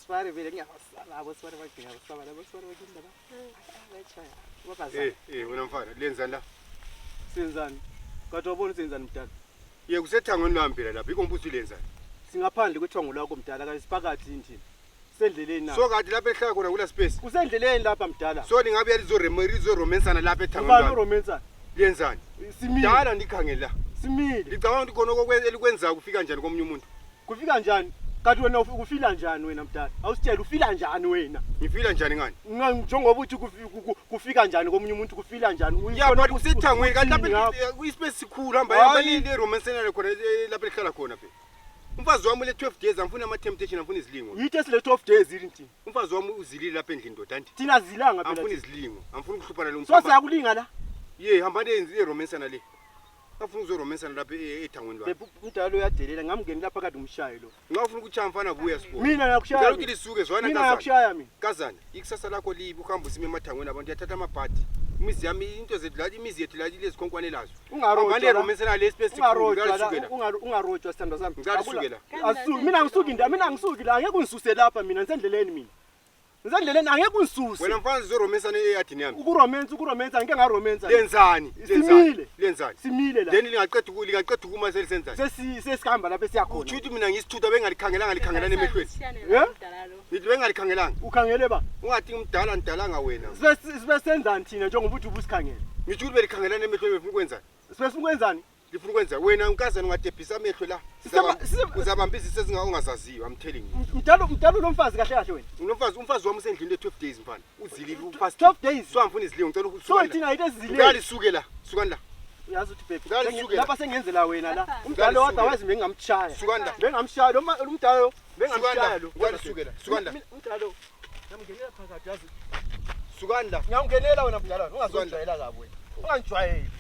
abosifari vele ngiyabasala abosifari bagcina abosifari bagcina la. Wena mfana lenzani la? Senzani? Kathi wabona senzani mdala? Ye kusethangweni lambela lapha ikombuso lenzani? Singaphandle kwethongo lakho mdala kanti siphakathi endlini. Sendleleni na. So kade lapha ehlala khona kula space. Kusendleleni lapha mdala. So ningabe yalizo romansana lapha ethangweni Ubani lami. uromensana? Lenzani? Simile. Dala ndikhangela la. Simile. Ngicabanga ukuthi khona elikwenza kufika kanjani komunye umuntu. Kufika kanjani? Kathi wena ufila kanjani wena mdala? Awusitshela ufila kanjani wena? Ngifila kanjani ngani? Njengoba uthi kufika kanjani komunye umuntu kufila kanjani? Ya but kusethangweni kanti lapha kuyispace sikhulu hamba le romansana le khona lapha ehlala khona phela. Umfazi wami le 12 days amfuna ama temptation amfuna izilingo. Yithi esile 12 days yini? Umfazi wami uzilile lapha endlini ndodanti. Thina zilanga phela. Amfuna izilingo, amfuna ukuhluphana lo mfana. So siyakulinga la? Ye hamba le romansana le. Afuna uzoromansana lapha ethangweni lwami. Umdala uyadelela ngamngeni lapha kade umshaye lo. Ngafuna ukuchaya mfana buya sipho. Mina ngiyakushaya. Ngicela ukuthi lisuke zwana Mina ngiyakushaya mina. Kazana, ikusasa lakho libi ukuhamba usime emathangweni abantu yathatha amabhadi. Imizi yami into zethu la imizi yethu la lezikhonkwane lazo. Ungarojwa. Ngale romansana le space ungarojwa sithandwa sami. Ngalisukela. Asuki mina ngisuki mina ngisuki la angeke ungisuse lapha mina ngisendleleni mina. Ngisendleleni angeke ungisuse. Wena mfana uzoromansana eyadini yami. Ukuromansa angeke ngaromansa. Lenzani? Lenzani? Simile la. Then lingaqeda ukuma selisenzani. Sesikhamba lapha esiyakhona. Uthi mina ngisithutha bengalikhangelanga emehlweni. Nithi bengalikhangelanga. Ukhangele ba? Ungathi umdala ndalanga wena. Sibe senzani thina njengoba uthi ubusikhangela. Ngithi ukuthi belikhangelana emehlweni befuna ukwenzani? Sibe ukwenzani? Ngifuna ukwenza wena unkazana ungadebhisa amehlo la. Uzabambisa ungazaziyo I'm telling you. Mdala lo mfazi kahle kahle wena. Umfazi wami usendlini le 12 days mfana. Uzilile ufast 12 days. So amfuna izilingo ngicela ukuthi so thina ayithe sizilile. Ngalisuke la. Sukani la. Uyazi uthi baby. Lapha sengenzela wena la. Umdala wodwa wazi bengamtshaya. Sukani la. Bengamtshaya lo umdala lo. Bengamtshaya lo. Ngalisuke la. Sukani la. Umdala lo. Ngamngenela phakathi yazi. Sukani la. Ngamngenela wena mdala. Ungazondlayela kabi wena. Ungangijwayeli.